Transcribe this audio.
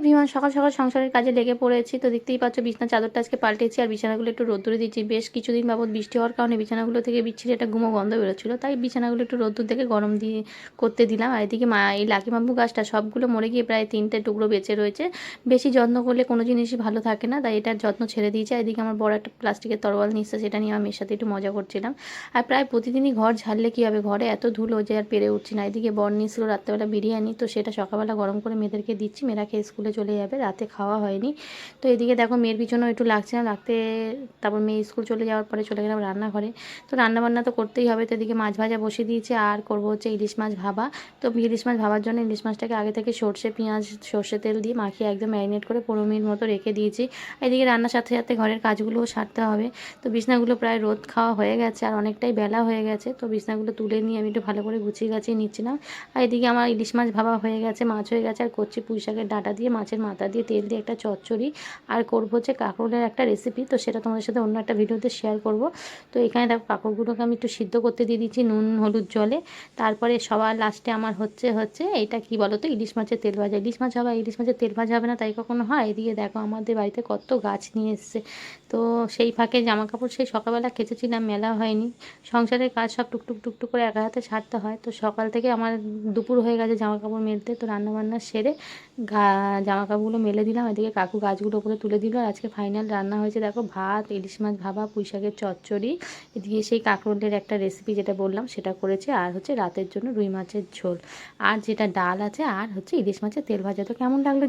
Everyone, সকাল সকাল সংসারের কাজে লেগে পড়েছি। তো দেখতেই পাচ্ছ বিছানার চাদরটা আজকে পাল্টেছি আর বিছানাগুলো একটু রোদ্দুরে দিচ্ছি। বেশ কিছুদিন বাবদ বৃষ্টি হওয়ার কারণে বিছানাগুলো থেকে বিচ্ছিরি একটা গুমো গন্ধ বেরোচ্ছিলো, তাই বিছানাগুলো একটু রোদ্দুর থেকে গরম দিয়ে করতে দিলাম। আর এদিকে এই লাকি বাম্বু গাছটা সবগুলো মরে গিয়ে প্রায় 3টে টুকরো বেঁচে রয়েছে। বেশি যত্ন করলে কোনো জিনিসই ভালো থাকে না, তাই এটার যত্ন ছেড়ে দিয়েছে। এদিকে আমার বড় একটা প্লাস্টিকের তরোয়াল নিচ্ছে, সেটা নিয়ে আমি মেয়ের সাথে একটু মজা করছিলাম। আর প্রায় প্রতিদিনই ঘর ঝাড়লে কী হবে, ঘরে এত ধুলো যে আর পেরে উঠছি না। এদিকে বর নিয়েছিল রাত্রেবেলা বিরিয়ানি, তো সেটা সকালবেলা গরম করে মেয়েদেরকে দিচ্ছি, মেয়েরা খেয়ে স্কুলে চলে যাবে, রাতে খাওয়া হয়নি। তো এদিকে দেখো মেয়ের পিছনেও একটু লাগছে না লাগতে। তারপর মেয়ে স্কুল চলে যাওয়ার পরে চলে গেলাম রান্নাঘরে। তো রান্নাবান্না তো করতেই হবে, তো এদিকে মাছ ভাজা বসিয়ে দিয়েছি আর করবো হচ্ছে ইলিশ মাছ ভাবা। তো ইলিশ মাছ ভাবার জন্য ইলিশ মাছটাকে আগে থেকে সর্ষে পেঁয়াজ সর্ষে তেল দিয়ে মাখিয়ে একদম ম্যারিনেট করে 15 মিনিট মতো রেখে দিয়েছি। এদিকে রান্নার সাথে সাথে ঘরের কাজগুলোও সারতে হবে। তো বিছনাগুলো প্রায় রোদ খাওয়া হয়ে গেছে আর অনেকটাই বেলা হয়ে গেছে, তো বিছনাগুলো তুলে নিয়ে আমি একটু ভালো করে গুছিয়ে গাছিয়ে নিচ্ছিলাম। আর এদিকে আমার ইলিশ মাছ ভাবা হয়ে গেছে, মাছ হয়ে গেছে, আর করছি পুঁই শাকের ডাঁটা দিয়ে মাছের মাথা দিয়ে তেল দিয়ে একটা চচ্চড়ি। আর করবো হচ্ছে কাঁকরোলের একটা রেসিপি, তো সেটা তোমাদের সাথে অন্য একটা ভিডিওতে শেয়ার করব। তো এখানে দেখো কাঁকরোলগুলোকে আমি একটু সিদ্ধ করতে দিয়ে দিচ্ছি নুন হলুদ জলে। তারপরে সবার লাস্টে আমার হচ্ছে এটা কি বলো তো, ইলিশ মাছের তেল ভাজা। ইলিশ মাছ হবে, ইলিশ মাছের তেল ভাজা হবে না তাই কখনো হয়? এদিকে দেখো আমাদের বাড়িতে কত গাছ নিয়ে এসছে। তো সেই ফাঁকে জামা কাপড় সেই সকালবেলা কেচেছিলাম, মেলা হয়নি। সংসারের কাজ সব টুকটুক টুকটুক করে একা হাতে সারতে হয়, তো সকাল থেকে আমার দুপুর হয়ে গেছে জামা কাপড় মেলতে। তো রান্নাবান্না সেরে জামা কাপড়গুলো মেলে দিলাম। এদিকে কাকু গাছগুলো উপরে তুলে দিল। আর আজকে ফাইনাল রান্না হয়েছে দেখো, ভাত, ইলিশ মাছ ভাবা, পুঁই শাকের চচ্চড়ি, এদিকে সেই কাঁকরোলের একটা রেসিপি যেটা বললাম সেটা করেছে, আর হচ্ছে রাতের জন্য রুই মাছের ঝোল, আর যেটা ডাল আছে, আর হচ্ছে ইলিশ মাছের তেল ভাজা। তো কেমন লাগলো